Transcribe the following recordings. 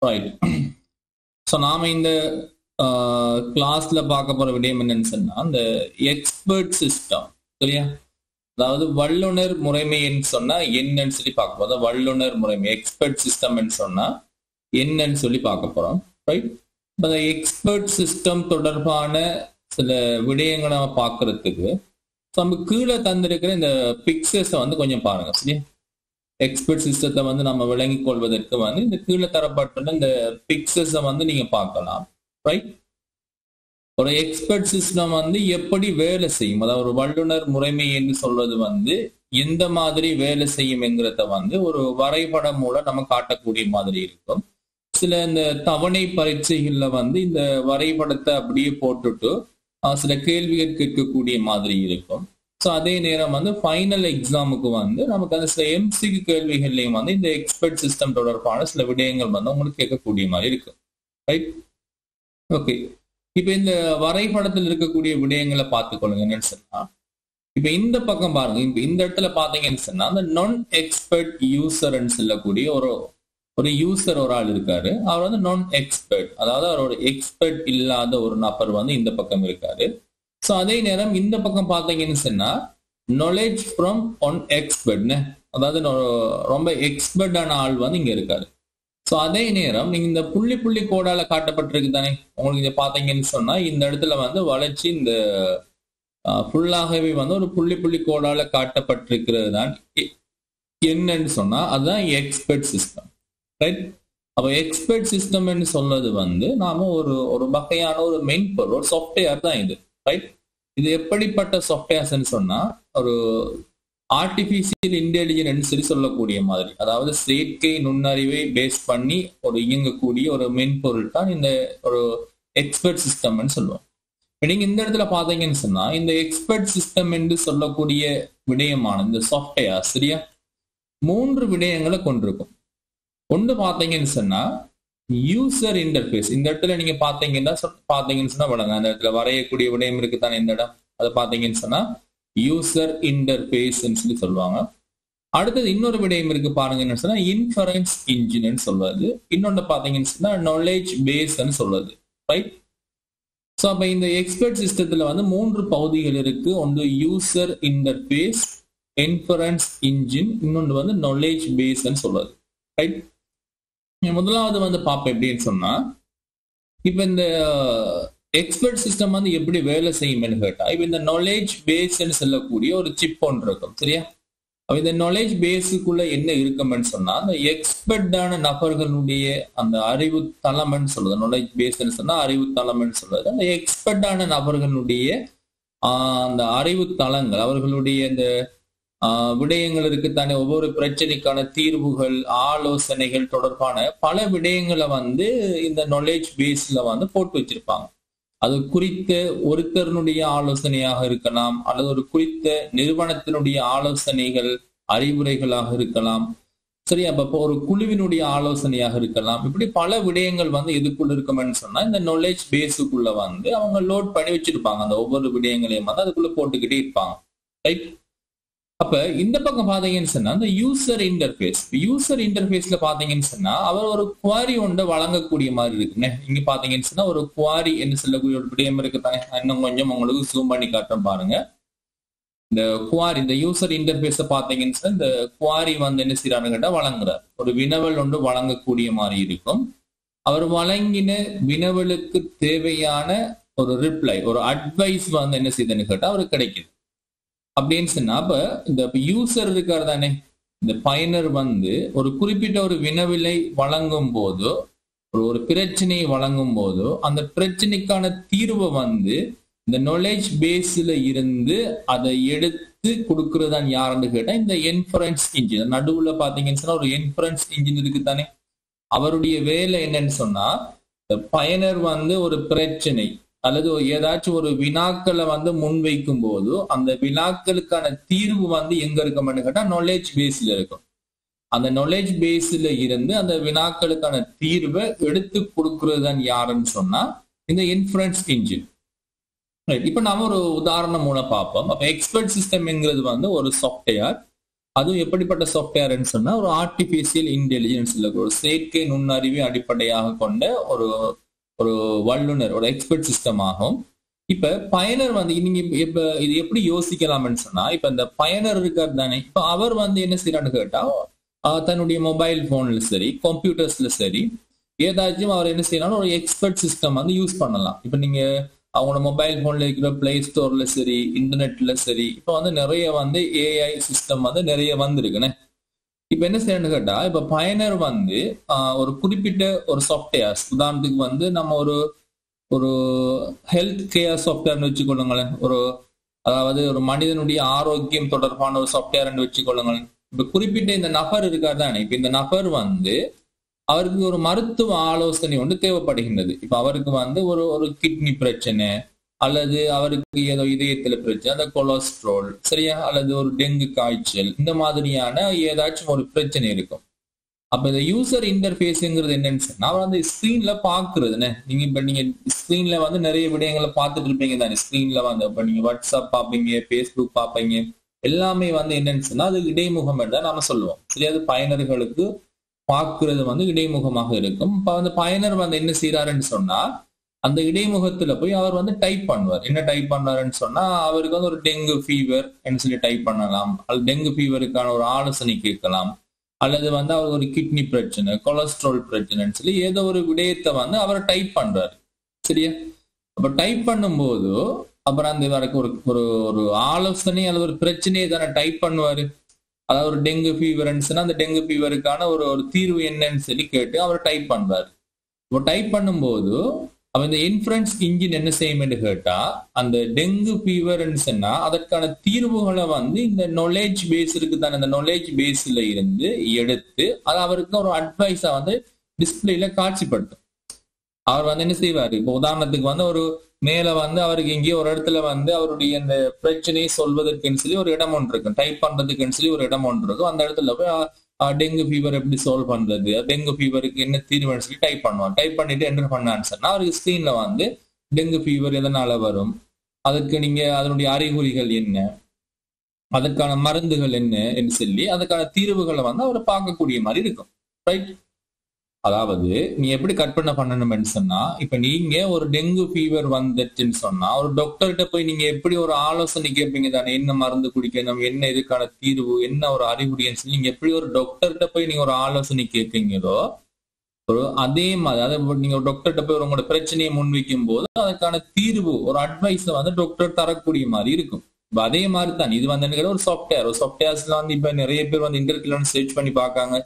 Right. So நாம இந்த கிளாஸ்ல பார்க்க போற விடயம் என்னன்னு சொன்னா அந்த எக்ஸ்பர்ட் சிஸ்டம், சரியா? அதாவது வல்லுனர் முறைமைன்னு சொன்னா என்னன்னு சொல்லி பார்க்க போறோம். வல்லுனர் முறைமை எக்ஸ்பர்ட் சிஸ்டம்னு சொன்னா என்னன்னு சொல்லி பார்க்க போறோம். ரைட். இந்த எக்ஸ்பர்ட் சிஸ்டம் தொடர்பான சில விடயங்களை நம்ம பார்க்கறதுக்கு நம்ம கீழே தந்திருக்கிற இந்த பிக்சர்ஸை வந்து கொஞ்சம் பாருங்க, சரியா? எக்ஸ்பர்ட் சிஸ்டத்தை வந்து நம்ம விளங்கிக் கொள்வதற்கு வந்து இந்த கீழே தரப்பட்டுள்ள இந்த பிக்சர்ஸை வந்து நீங்க பார்க்கலாம். ரைட். ஒரு எக்ஸ்பர்ட் சிஸ்டம் வந்து எப்படி வேலை செய்யும், அதாவது ஒரு வல்லுனர் முறைமை என்று சொல்றது வந்து எந்த மாதிரி வேலை செய்யும் என்கிறத வந்து ஒரு வரைபடம் மூலம் நம்ம காட்டக்கூடிய மாதிரி இருக்கும். சில இந்த தவணை பரீட்சைகள்ல வந்து இந்த வரைபடத்தை அப்படியே போட்டுட்டு சில கேள்விகள் கேட்கக்கூடிய மாதிரி இருக்கும். ஸோ அதே நேரம் வந்து ஃபைனல் எக்ஸாமுக்கு வந்து நமக்கு அந்த சில எம்சிக்கு கேள்விகள்லையும் வந்து இந்த எக்ஸ்பர்ட் சிஸ்டம் தொடர்பான சில விடயங்கள் வந்து உங்களுக்கு கேட்கக்கூடிய மாதிரி இருக்கும். ரைட். ஓகே. இப்ப இந்த வரைபடத்தில் இருக்கக்கூடிய விடயங்களை பார்த்துக்கொள்ளுங்க. என்னன்னு சொன்னா இப்ப இந்த பக்கம் பாருங்க. இப்ப இந்த இடத்துல பாத்தீங்கன்னு சொன்னா அந்த நான் எக்ஸ்பர்ட் யூசர்ன்னு சொல்லக்கூடிய ஒரு யூசர் ஒரு ஆள் இருக்காரு. அவர் வந்து நான் எக்ஸ்பர்ட், அதாவது அவரோட எக்ஸ்பர்ட் இல்லாத ஒரு நபர் வந்து இந்த பக்கம் இருக்காரு. ஸோ அதே நேரம் இந்த பக்கம் பாத்தீங்கன்னு சொன்னா நாலேஜ் ஃப்ரம் ஒன் எக்ஸ்பர்ட்னு, அதாவது ரொம்ப எக்ஸ்பர்டான ஆள் வந்து இங்க இருக்காரு. ஸோ அதே நேரம் நீங்க இந்த புள்ளி புள்ளி கோடால காட்டப்பட்டிருக்கு தானே, உங்களுக்கு இதை பார்த்தீங்கன்னு சொன்னா இந்த இடத்துல வந்து வளர்ச்சி இந்த ஃபுல்லாகவே வந்து ஒரு புள்ளி புள்ளி கோடால காட்டப்பட்டிருக்கிறது தான் என்னன்னு சொன்னா அதுதான் எக்ஸ்பர்ட் சிஸ்டம். ரைட். அப்போ எக்ஸ்பர்ட் சிஸ்டம்னு சொல்றது வந்து நாம ஒரு வகையான ஒரு மென்பொருள், ஒரு சாஃப்ட்வேர் தான் இது. ரைட். இது எப்படிப்பட்ட சாஃப்ட்வேர்ஸ்ன்னு சொன்னா ஒரு ஆர்டிபிஷியல் இன்டெலிஜென்ஸ் சொல்லி சொல்லக்கூடிய மாதிரி, அதாவது செயற்கை நுண்ணறிவை பேஸ் பண்ணி ஒரு இயங்கக்கூடிய ஒரு மென்பொருள் தான் இந்த ஒரு எக்ஸ்பர்ட் சிஸ்டம்னு சொல்லுவோம். நீங்க இந்த இடத்துல பாத்தீங்கன்னு சொன்னா இந்த எக்ஸ்பர்ட் சிஸ்டம் என்று சொல்லக்கூடிய விடயமான இந்த சாஃப்ட்வேர், சரியா, 3 விடயங்களை கொண்டிருக்கும். ஒன்று பாத்தீங்கன்னு சொன்னா யூசர் இன்டர்ஃபேஸ். இந்த இடத்துல நீங்க பாத்தீங்கன்னு சொன்னா வழங்க அந்த இடத்துல வரையக்கூடிய விடயம் இருக்குதானே இந்த இடம், அதை பாத்தீங்கன்னு சொன்னா யூசர் இன்டர்ஃபேஸ் சொல்லி சொல்லுவாங்க. அடுத்தது இன்னொரு விடயம் இருக்கு பாருங்கன்னு சொன்னா இன்ஃபரன்ஸ் இன்ஜின் சொல்றது. இன்னொன்று பாத்தீங்கன்னு சொன்னா நாலேஜ் பேஸ் சொல்றது. ரைட். ஸோ அப்ப இந்த எக்ஸ்பர்ட் சிஸ்டத்துல வந்து 3 பகுதிகள் இருக்கு. ஒன்று யூசர் இன்டர்ஃபேஸ், இன்ஃபரன்ஸ் இன்ஜின், இன்னொன்று வந்து நாலேஜ் பேஸ் சொல்றது. ரைட். முதலாவது வந்து பார்ப்போம் எப்படின்னு சொன்னா இப்ப இந்த எக்ஸ்பர்ட் சிஸ்டம் வந்து எப்படி வேலை செய்யும்னு கேட்டா இப்ப இந்த நாலேஜ் பேஸ்ன்னு சொல்லக்கூடிய ஒரு சிப் ஒன்று இருக்கும், சரியா? அப்ப இந்த நாலேஜ் பேஸுக்குள்ள என்ன இருக்கும்னு சொன்னா அந்த எக்ஸ்பர்டான நபர்களுடைய அந்த அறிவு தளம்னு சொல்றது. நாலேஜ் பேஸ்ன்னு சொன்னா அறிவு தளம்னு சொல்றது. அந்த எக்ஸ்பர்டான நபர்களுடைய அந்த அறிவு தளங்கள், அவர்களுடைய இந்த விடயங்கள் இருக்குத்தானே, ஒவ்வொரு பிரச்சனைக்கான தீர்வுகள், ஆலோசனைகள் தொடர்பான பல விடயங்களை வந்து இந்த நாலேஜ் பேஸ்ல வந்து போட்டு வச்சிருப்பாங்க. அது குறித்த ஒருத்தருடைய ஆலோசனையாக இருக்கலாம், அல்லது ஒரு குறித்த நிறுவனத்தினுடைய ஆலோசனைகள் அறிவுரைகளாக இருக்கலாம், சரி. அப்போ ஒரு குழுவினுடைய ஆலோசனையாக இருக்கலாம். இப்படி பல விடயங்கள் வந்து எதுக்குள்ள இருக்கும்னு சொன்னா இந்த நாலேஜ் பேஸுக்குள்ள வந்து அவங்க லோட் பண்ணி வச்சிருப்பாங்க. அந்த ஒவ்வொரு விடயங்களையும் வந்து அதுக்குள்ள போட்டுக்கிட்டே இருப்பாங்க. ரைட். அப்ப இந்த பக்கம் பாத்தீங்கன்னு சொன்னா இந்த யூசர் இன்டர்ஃபேஸ்ல பாத்தீங்கன்னு சொன்னா அவர் ஒரு குவாரி ஒன்றை வழங்கக்கூடிய மாதிரி இருக்குன்னு. இங்க பாத்தீங்கன்னு சொன்னா ஒரு குவாரி என்று சொல்லக்கூடிய ஒரு விடயம் இருக்குதானே. இன்னும் கொஞ்சம் உங்களுக்கு ஜூம் பண்ணி காட்டுறேன் பாருங்க. இந்த குவாரி, இந்த யூசர் இன்டர்ஃபேஸ பாத்தீங்கன்னு சொன்னா இந்த குவாரி வந்து என்ன செய்யறாருன்னு கேட்டா வழங்குறார். ஒரு வினவல் ஒன்று வழங்கக்கூடிய மாதிரி இருக்கும். அவர் வழங்கின வினவலுக்கு தேவையான ஒரு ரிப்ளை, ஒரு அட்வைஸ் வந்து என்ன செய்யுதுன்னு கேட்டா அவருக்கு கிடைக்குது. அப்படின்னு சொன்னா அப்ப இந்த யூசர் இருக்காரு தானே, இந்த பயனர் வந்து ஒரு குறிப்பிட்ட ஒரு வினவிலை வழங்கும் போதோ ஒரு பிரச்சனையை வழங்கும் போதோ அந்த பிரச்சனைக்கான தீர்வை வந்து இந்த நாலேஜ் பேஸ்ல இருந்து அதை எடுத்து கொடுக்கறதான் யாருன்னு கேட்டா இந்த இன்ஃபரன்ஸ் இன்ஜின். நடுவுல பாத்தீங்கன்னு சொன்னா ஒரு இன்ஃபரன்ஸ் இன்ஜின் இருக்கு தானே. அவருடைய வேலை என்னன்னு சொன்னா பயனர் வந்து ஒரு பிரச்சனை அல்லது ஏதாச்சும் ஒரு வினாக்களை வந்து முன்வைக்கும் போது அந்த வினாக்களுக்கான தீர்வு வந்து எங்க இருக்கும்னு கேட்டா நாலேஜ் பேஸ்ல இருக்கும். அந்த நாலேஜ் பேஸ்ல இருந்து அந்த வினாக்களுக்கான தீர்வை எடுத்து கொடுக்கறது தான் யாருன்னு சொன்னா இந்த இன்ஃபரன்ஸ் இன்ஜின். இப்ப நாம ஒரு உதாரணம் மூலம் பார்ப்போம். அப்ப எக்ஸ்பர்ட் சிஸ்டம்ங்கிறது வந்து ஒரு சாஃப்ட்வேர். அதுவும் எப்படிப்பட்ட சாஃப்ட்வேர்ன்னு சொன்னா ஒரு ஆர்டிபிஷியல் இன்டெலிஜென்ஸ் ஒரு செயற்கை நுண்ணறிவை அடிப்படையாக கொண்ட ஒரு ஒரு வல்லுனர், ஒரு எக்ஸ்பர்ட் சிஸ்டம் ஆகும். இப்ப பயனர் வந்து நீங்க இப்ப இது எப்படி யோசிக்கலாம்னு சொன்னா, இப்ப இந்த பயனர் இருக்கார் தானே, இப்ப அவர் வந்து என்ன செய்யறான்னு கேட்டா தன்னுடைய மொபைல் போன்ல சரி, கம்ப்யூட்டர்ஸ்ல சரி, ஏதாச்சும் அவர் என்ன செய்யலாம், ஒரு எக்ஸ்பர்ட் சிஸ்டம் வந்து யூஸ் பண்ணலாம். இப்ப நீங்க அவங்களோட மொபைல் போன்ல இருக்கிற பிளே ஸ்டோர்ல சரி, இன்டர்நெட்ல சரி, இப்ப வந்து நிறைய வந்து ஏஐ சிஸ்டம் வந்து நிறைய வந்திருக்குன்னு. இப்ப என்ன செய்யணும்னு கேட்டா, இப்ப பயனர் வந்து ஒரு குறிப்பிட்ட ஒரு சாஃப்ட்வேர்ஸ், உதாரணத்துக்கு வந்து நம்ம ஒரு ஒரு ஹெல்த் கேர் சாஃப்ட்வேர்னு வச்சுக்கொள்ளுங்களேன். அதாவது ஒரு மனிதனுடைய ஆரோக்கியம் தொடர்பான ஒரு சாஃப்ட்வேர்னு வச்சுக்கொள்ளுங்களேன். இப்ப குறிப்பிட்ட இந்த நபர் இருக்கார் தானே, இப்ப இந்த நபர் வந்து அவருக்கு ஒரு மருத்துவ ஆலோசனை ஒன்று தேவைப்படுகின்றது. இப்ப அவருக்கு வந்து ஒரு ஒரு கிட்னி பிரச்சனை, அல்லது அவருக்கு ஏதோ இதயத்துல பிரச்சனை, அந்த கொலஸ்ட்ரால் சரியா, அல்லது ஒரு டெங்கு காய்ச்சல், இந்த மாதிரியான ஏதாச்சும் ஒரு பிரச்சனை இருக்கும். அப்ப இந்த யூசர் இன்டர்ஃபேஸ்ங்கிறது என்னன்னு சொன்னா, அவர் அந்த ஸ்கிரீன்ல பாக்குறதுன்னு, நீங்க ஸ்கிரீன்ல வந்து நிறைய விடயங்களை பார்த்துட்டு இருப்பீங்க தானே. ஸ்கிரீன்ல வந்து இப்ப நீங்க வாட்ஸ்அப் பார்ப்பீங்க, பேஸ்புக் பார்ப்பீங்க, எல்லாமே வந்து என்னன்னு சொன்னா அது இடைமுகம் தான் நாம சொல்லுவோம். சரி, அது பயனர்களுக்கு பார்க்கிறது வந்து இடைமுகமாக இருக்கும். இப்ப அந்த பயனர் வந்து என்ன செய்யறாருன்னு சொன்னா, அந்த இடைமுகத்துல போய் அவர் வந்து டைப் பண்ணுவார். என்ன டைப் பண்ணாருன்னு சொன்னா, அவருக்கு வந்து ஒரு டெங்கு ஃபீவர் சொல்லி டைப் பண்ணலாம், அல்லது டெங்கு ஃபீவருக்கான ஒரு ஆலோசனை கேட்கலாம், அல்லது வந்து அவர் ஒரு கிட்னி பிரச்சனை, கொலஸ்ட்ரால் பிரச்சனைன்னு சொல்லி ஏதோ ஒரு விடயத்தை வந்து அவர் டைப் பண்றாரு. சரியா, அப்ப டைப் பண்ணும்போது அப்புறம் அந்த இவருக்கு ஒரு ஒரு ஒரு ஆலோசனை அல்லது ஒரு பிரச்சனையை தானே டைப் பண்ணுவாரு. அதாவது ஒரு டெங்கு ஃபீவர்ன்னு அந்த டெங்கு ஃபீவருக்கான ஒரு ஒரு தீர்வு என்னன்னு சொல்லி கேட்டு அவர் டைப் பண்றாரு. இப்போ டைப் பண்ணும்போது அவன் இந்த இன்ஃபரன்ஸ் இன்ஜின் என்ன செய்யும் கேட்டா, அந்த டெங்கு ஃபீவர்ன்னு சொன்னா அதற்கான தீர்வுகளை வந்து இந்த நாலேஜ் பேஸ் இருக்கு தானே, அந்த நாலேஜ் பேஸ்ல இருந்து எடுத்து அது அவருக்கு ஒரு அட்வைஸா வந்து டிஸ்பிளேல காட்சிப்படுத்தும். அவர் வந்து என்ன செய்வாரு, இப்போ உதாரணத்துக்கு வந்து ஒரு மேல வந்து அவருக்கு எங்கேயோ ஒரு இடத்துல வந்து அவருடைய அந்த பிரச்சனையை சொல்வதற்குன்னு சொல்லி ஒரு இடம் ஒன்று இருக்கும், டைப் பண்றதுக்குன்னு சொல்லி ஒரு இடம் ஒன்று இருக்கும். அந்த இடத்துல போய் டெங்கு ஃபீவர் எப்படி சால்வ் பண்றது, டெங்கு ஃபீவருக்கு என்ன தீர்வுன்னு சொல்லி டைப் பண்ணுவான். டைப் பண்ணிட்டு என்டர் பண்ணான்னு சொன்னா அவருக்கு ஸ்கிரீன்ல வந்து டெங்கு ஃபீவர் எதனால வரும், அதுக்கு நீங்க அதனுடைய அறிகுறிகள் என்ன, அதற்கான மருந்துகள் என்ன என்று சொல்லி அதுக்கான தீர்வுகளை வந்து அவரை பார்க்கக்கூடிய மாதிரி இருக்கும். ரைட், அதாவது நீ எப்படி கற்பனை பண்ணணும்னு சொன்னா, இப்ப நீங்க ஒரு டெங்கு ஃபீவர் வந்துச்சுன்னு சொன்னா ஒரு டாக்டர்கிட்ட போய் நீங்க எப்படி ஒரு ஆலோசனை கேட்பீங்க தானே, என்ன மருந்து குடிக்கணும், என்ன இதுக்கான தீர்வு, என்ன ஒரு அறிகுறின்னு சொல்லி நீங்க எப்படி ஒரு டாக்டர்கிட்ட போய் நீங்க ஒரு ஆலோசனை கேட்பீங்களோ, ஒரு அதே மாதிரி அதாவது நீங்க ஒரு டாக்டர்கிட்ட போய் உங்களோட பிரச்சனையை முன்வைக்கும் போது அதுக்கான தீர்வு ஒரு அட்வைஸ் வந்து டாக்டர் தரக்கூடிய மாதிரி இருக்கும். இப்ப அதே மாதிரி தான் இது வந்து ஒரு சாஃப்ட்வேர்ஸ்ல வந்து இப்ப நிறைய பேர் வந்து இன்டர்நெட்ல வந்து சர்ச் பண்ணி பார்க்காங்க,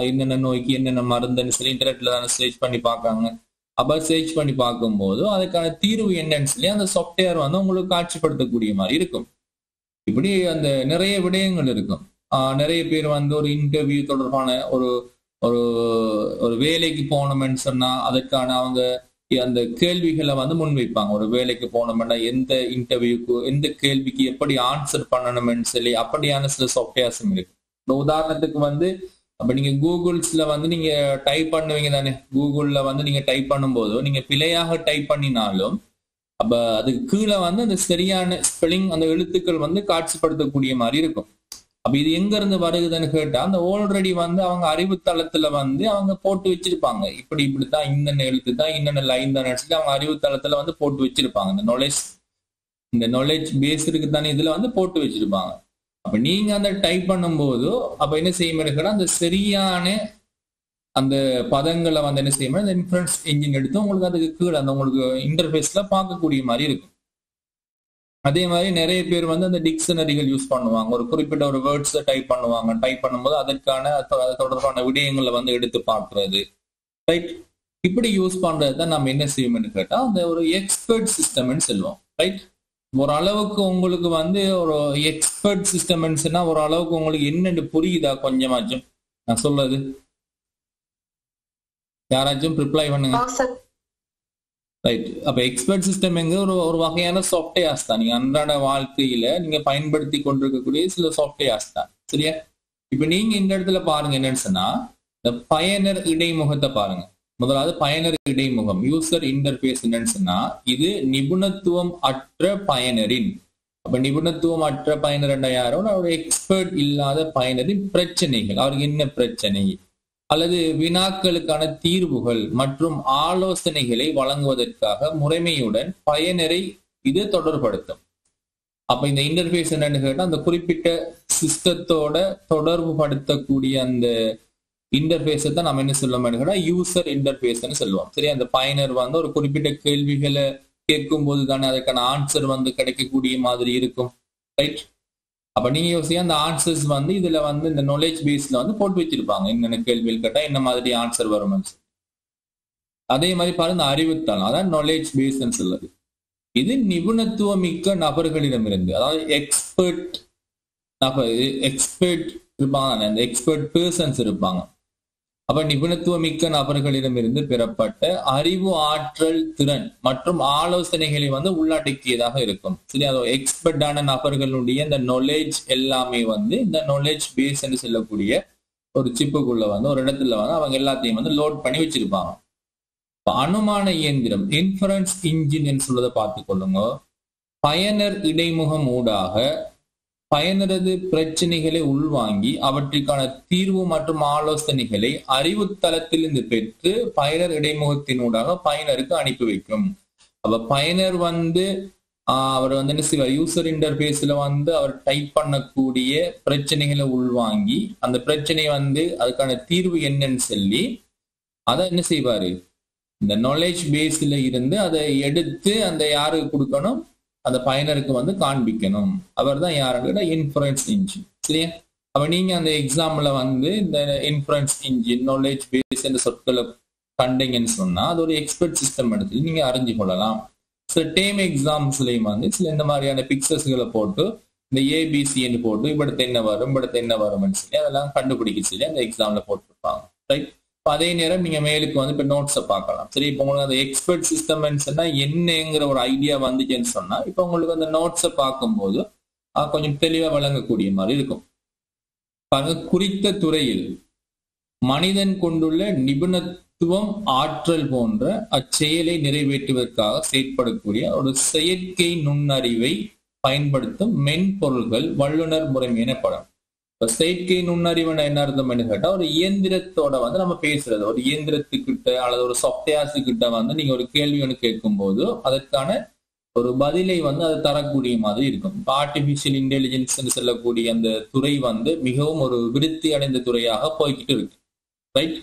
என்னென்ன நோய்க்கு என்னென்ன மருந்துன்னு சொல்லி இன்டர்நெட்ல தானே சர்ச் பண்ணி பார்க்காங்க. அப்ப சர்ச் பண்ணி பார்க்கும்போது அதுக்கான தீர்வு என்னன்னு சொல்லி அந்த சாஃப்ட்வேர் வந்து உங்களுக்கு காட்சிப்படுத்தக்கூடிய மாதிரி இருக்கும். இப்படி அந்த நிறைய விடயங்கள் இருக்கும். நிறைய பேர் வந்து ஒரு இன்டர்வியூ தொடர்பான ஒரு ஒரு ஒரு வேலைக்கு போனோம்னு சொன்னா அதற்கான அவங்க அந்த கேள்விகளை வந்து முன்வைப்பாங்க. ஒரு வேலைக்கு போனோம்னா எந்த இன்டர்வியூக்கு எந்த கேள்விக்கு எப்படி ஆன்சர் பண்ணணும்னு சொல்லி அப்படியான சில சாஃப்ட்வேர்ஸும் இருக்கு. உதாரணத்துக்கு வந்து அப்ப நீங்க கூகுள்ஸ்ல வந்து நீங்க டைப் பண்ணுவீங்க தானே, கூகுள்ல வந்து நீங்க டைப் பண்ணும்போது நீங்க பிழையாக டைப் பண்ணினாலும் அப்ப அதுக்கு கீழே வந்து அந்த சரியான ஸ்பெல்லிங் அந்த எழுத்துக்கள் வந்து காட்சிப்படுத்தக்கூடிய மாதிரி இருக்கும். அப்ப இது எங்க இருந்து வருகுதுன்னு கேட்டா, அந்த ஆல்ரெடி வந்து அவங்க அறிவுத்தளத்துல வந்து அவங்க போட்டு வச்சிருப்பாங்க, இப்படித்தான் இன்னென்ன எழுத்து தான் இன்னென்ன லைன் தான் சொல்லி அவங்க அறிவுத்தளத்துல வந்து போட்டு வச்சிருப்பாங்க. இந்த நாலேஜ் பேஸ் இருக்கு தானே, இதுல வந்து போட்டு வச்சிருப்பாங்க. அப்ப நீங்க அந்த டைப் பண்ணும்போது அப்ப என்ன செய்ய, அந்த சரியான அந்த பதங்களை வந்து என்ன செய்யும், அந்த இன்ஃபரன்ஸ் என்ஜின் எடுத்து உங்களுக்கு அதுக்கு கீழே அந்த உங்களுக்கு இன்டர்ஃபேஸ்ல பார்க்கக்கூடிய மாதிரி இருக்கும். அதே மாதிரி நிறைய பேர் வந்து அந்த டிக்ஷனரிகள் யூஸ் பண்ணுவாங்க, ஒரு குறிப்பிட்ட ஒரு வேர்ட்ஸை டைப் பண்ணுவாங்க. டைப் பண்ணும்போது அதற்கான தொடர்பான விடயங்களை வந்து எடுத்து பார்க்கறது. ரைட், இப்படி யூஸ் பண்றதுதான் நம்ம என்ன செய்யணும்னு கேட்டா அந்த ஒரு எக்ஸ்பர்ட் சிஸ்டம்னு சொல்லுவோம். ரைட், ஒரு அளவுக்கு உங்களுக்கு வந்து ஒரு எக்ஸ்பர்ட் சிஸ்டம்னா ஒரு அளவுக்கு உங்களுக்கு என்னன்னு புரியுதா கொஞ்சமாச்சும் நான் சொல்றது? யாராச்சும் ரிப்ளை பண்ணுங்க. ரைட், அப்ப எக்ஸ்பர்ட் சிஸ்டம் எங்க ஒரு வகையான சாஃப்ட்வேர்ஸ் தான், நீங்க அன்றாட வாழ்க்கையில நீங்க பயன்படுத்தி கொண்டிருக்கக்கூடிய சில சாஃப்ட்வேர்ஸ் தான். சரியா, இப்ப நீங்க இந்த இடத்துல பாருங்க என்னன்னு சொன்னா இந்த பயனர் இடைமுகத்தை பாருங்க. முதலாவது பயனர் இடைமுகம் யூசர் இன்டர்ஃபேஸ் என்னன்னு சொன்னா இது நிபுணத்துவம் அற்ற பயனரின் அப்ப நிபுணத்துவம் அற்ற பயனர் என்ன யாரோ ஒரு எக்ஸ்பர்ட் இல்லாத பயனரின் பிரச்சனைகள், அவருக்கு என்ன பிரச்சனை அல்லது வினாக்களுக்கான தீர்வுகள் மற்றும் ஆலோசனைகளை வழங்குவதற்காக முறைமையுடன் பயனரை இது தொடர்படுத்தும். அப்ப இந்த இன்டர்ஃபேஸ் என்னன்னு கேட்டா அந்த குறிப்பிட்ட சிஸ்டத்தோட தொடர்பு படுத்தக்கூடிய அந்த இன்டர்ஃபேஸை தான் நம்ம என்ன சொல்லுவோம் கேட்டா யூசர் இன்டர்ஃபேஸ்ன்னு சொல்லுவோம். சரி, அந்த பயனர் வந்து ஒரு குறிப்பிட்ட கேள்விகளை கேட்கும் போது தானே அதுக்கான ஆன்சர் வந்து கிடைக்கக்கூடிய மாதிரி இருக்கும். ரைட்? அப்ப நீங்க யோசிக்க அந்த ஆன்சர்ஸ் வந்து இதுல வந்து இந்த நாலேஜ் பேஸ்ல வந்து போட்டு வச்சிருப்பாங்க, என்னென்ன கேள்விகள் கேட்டா என்ன மாதிரி ஆன்சர் வரும். அதே மாதிரி பாருங்க அறிவுத்தாள், அதான் நாலேஜ் பேஸ்ன்னு சொல்லுது. இது நிபுணத்துவம் மிக்க நபர்களிடமிருந்து, அதாவது எக்ஸ்பர்ட் இருப்பாங்க, அந்த எக்ஸ்பர்ட் பர்சன்ஸ் இருப்பாங்க. அப்ப நிபுணத்துவம் மிக்க நபர்களிடமிருந்து பெறப்பட்ட அறிவு, ஆற்றல், திறன் மற்றும் ஆலோசனைகளை வந்து உள்ளடக்கியதாக இருக்கும். சரி, அது எக்ஸ்பர்ட்டான நபர்களுடைய இந்த நாலேஜ் எல்லாமே வந்து இந்த நாலேஜ் பேஸ் என்று சொல்லக்கூடிய ஒரு சிப்புக்குள்ள வந்து ஒரு இடத்துல வந்து அவங்க எல்லாத்தையும் வந்து லோட் பண்ணி வச்சிருப்பாங்க. அனுமான இயந்திரம் இன்ஃபரன்ஸ் இன்ஜின் சொல்றதை பார்த்து கொள்ளுங்க. பயனர் இடைமுகம் ஊடாக பயனரது பிரச்சனைகளை உள்வாங்கி அவற்றுக்கான தீர்வு மற்றும் ஆலோசனைகளை அறிவுத்தளத்திலிருந்து பெற்று பயனர் இடைமுகத்தினூடாக பயனருக்கு அனுப்பி வைக்கும். அப்ப பயனர் வந்து அவர் வந்து என்ன செய்வார், யூசர் இன்டர்ஃபேஸ்ல வந்து அவர் டைப் பண்ணக்கூடிய பிரச்சனைகளை உள்வாங்கி அந்த பிரச்சனை வந்து அதுக்கான தீர்வு என்னன்னு சொல்லி அதை என்ன செய்வாரு, இந்த நாலேஜ் பேஸ்ல இருந்து அதை எடுத்து அந்த யாருக்கு கொடுக்கணும், அந்த பயனருக்கு வந்து காண்பிக்கணும். அவர் தான் யாருன்னா இன்ஃபரன்ஸ் இன்ஜின். சரியா? அப்ப நீங்க அந்த எக்ஸாம்ல வந்து இந்த இன்ஃபரன்ஸ் இன்ஜின், நாலேஜ் பேஸ் என்ற சொற்களை கண்டீங்கன்னு சொன்னா அது ஒரு எக்ஸ்பர்ட் சிஸ்டம் எடுத்து நீங்க அறிஞ்சு கொள்ளலாம். சில டேம் எக்ஸாம்ஸ்லயும் வந்து சில இந்த மாதிரியான பிக்சர்ஸ்களை போட்டு இந்த ஏபிசின்னு போட்டு இப்படத்தை என்ன வரும் இப்படத்தை என்ன வரும்னு சொல்லி அதெல்லாம் கண்டுபிடிக்க சொல்லி அந்த எக்ஸாம்ல போட்டுருப்பாங்க. ரைட்? அதே நேரம் நீங்க மேலுக்கு வந்து இப்ப நோட்ஸை பார்க்கலாம். சரி, இப்போ உங்களுக்கு அந்த எக்ஸ்பர்ட் சிஸ்டம் சொன்னா என்னங்கிற ஒரு ஐடியா வந்துச்சுன்னு சொன்னா இப்ப உங்களுக்கு அந்த நோட்ஸை பார்க்கும்போது கொஞ்சம் தெளிவா வழங்கக்கூடிய மாதிரி இருக்கும். பாருங்க, குறித்த துறையில் மனிதன் கொண்டுள்ள நிபுணத்துவம், ஆற்றல் போன்ற அச்செயலை நிறைவேற்றுவதற்காக செயற்படக்கூடிய ஒரு செயற்கை நுண்ணறிவை பயன்படுத்தும் மென்பொருள்கள் வல்லுநர் முறைமை எனப்படும். செயற்கை நுண்ணறிவுனா என்ன அர்த்தம் கேட்டா ஒரு இயந்திரத்தோட வந்து நம்ம பேசுறது, ஒரு இயந்திரத்துக்கிட்ட அல்லது ஒரு சாஃப்ட்வேர்ஸ் கிட்ட வந்து நீங்க ஒரு கேள்வி ஒன்று கேட்கும் போது அதற்கான ஒரு பதிலை வந்து அது தரக்கூடிய மாதிரி இருக்கும். இப்போ ஆர்டிபிஷியல் இன்டெலிஜென்ஸ் சொல்லக்கூடிய அந்த துறை வந்து மிகவும் ஒரு விருத்தி அடைந்த துறையாக போய்கிட்டு இருக்கு. ரைட்?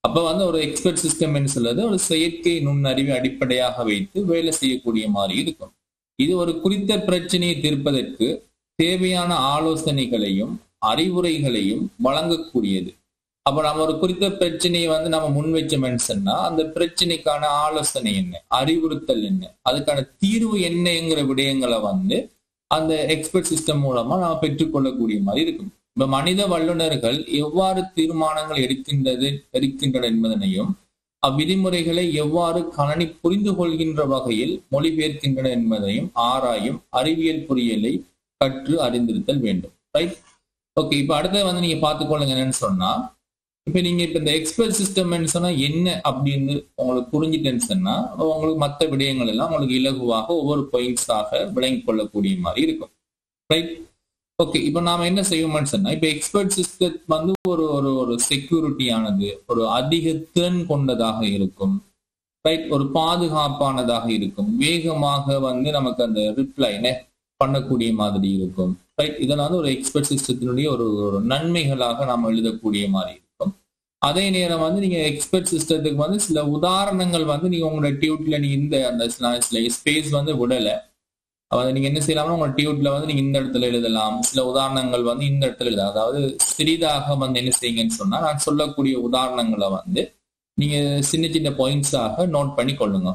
அப்ப வந்து ஒரு எக்ஸ்பர்ட் சிஸ்டம் சொல்றது ஒரு செயற்கை நுண்ணறிவை அடிப்படையாக வைத்து வேலை செய்யக்கூடிய மாதிரி இருக்கும். இது ஒரு குறித்த பிரச்சனையை தீர்ப்பதற்கு தேவையான ஆலோசனைகளையும் அறிவுரைகளையும் வழங்கக்கூடியது. அப்ப நம்ம ஒரு குறித்த பிரச்சனையை வந்து நம்ம முன் வச்சோம்னு சொன்னா அந்த பிரச்சனைக்கான ஆலோசனை என்ன, அறிவுறுத்தல் என்ன, அதுக்கான தீர்வு என்னங்கிற விடயங்களை வந்து அந்த எக்ஸ்பர்ட் சிஸ்டம் மூலமா நம்ம பெற்றுக்கொள்ளக்கூடிய மாதிரி இருக்கும். இப்ப மனித வல்லுநர்கள் எவ்வாறு தீர்மானங்கள் எடுக்கின்றன என்பதனையும் அவ்விதிமுறைகளை எவ்வாறு கணனி புரிந்து கொள்கின்ற வகையில் மொழிபெயர்க்கின்றன என்பதையும் ஆராயும் அறிவியல் பொறியியலை கற்று அறிந்திருத்தல் வேண்டும். ரைட்? ஓகே, இப்ப அடுத்த வந்து நீங்க பார்த்துக்கொள்ளுங்க என்னன்னு சொன்னா, இப்ப நீங்க இப்ப இந்த எக்ஸ்பர்ட் சிஸ்டம் சொன்னா என்ன அப்படின்னு உங்களுக்கு புரிஞ்சுட்டேன்னு சொன்னா உங்களுக்கு மற்ற விடயங்கள் எல்லாம் உங்களுக்கு இலகுவாக ஒவ்வொரு பாயிண்ட்ஸாக விளங்கிக் கொள்ளக்கூடிய மாதிரி இருக்கும். ரைட்? ஓகே, இப்ப நாம என்ன செய்வோம்னு சொன்னா இப்ப எக்ஸ்பர்ட் சிஸ்டம் வந்து ஒரு ஒரு செக்யூரிட்டியானது, ஒரு அதிக திறன் கொண்டதாக இருக்கும். ரைட்? ஒரு பாதுகாப்பானதாக இருக்கும், வேகமாக வந்து நமக்கு அந்த ரிப்ளைனை பண்ணக்கூடிய மாதிரி இருக்கும். ரைட்? இதெல்லாம் வந்து ஒரு எக்ஸ்பர்ட் சிஸ்டத்தினுடைய ஒரு நன்மைகளாக நாம் எழுதக்கூடிய மாதிரி இருக்கும். அதே நேரம் வந்து நீங்க எக்ஸ்பர்ட் சிஸ்டத்துக்கு வந்து சில உதாரணங்கள் வந்து நீங்க உங்களோட டியூட்ல நீங்க இந்த அந்த ஸ்பேஸ் வந்து விடலை, அதாவது நீங்க என்ன செய்யலாம்னா உங்க டியூட்ல வந்து நீங்க இந்த இடத்துல எழுதலாம், சில உதாரணங்கள் வந்து இந்த இடத்துல எழுதலாம். அதாவது சிறிதாக வந்து என்ன செய்யுங்கன்னு சொன்னா நான் சொல்லக்கூடிய உதாரணங்களை வந்து நீங்க சின்ன சின்ன பாயிண்ட்ஸாக நோட் பண்ணி கொள்ளுங்க.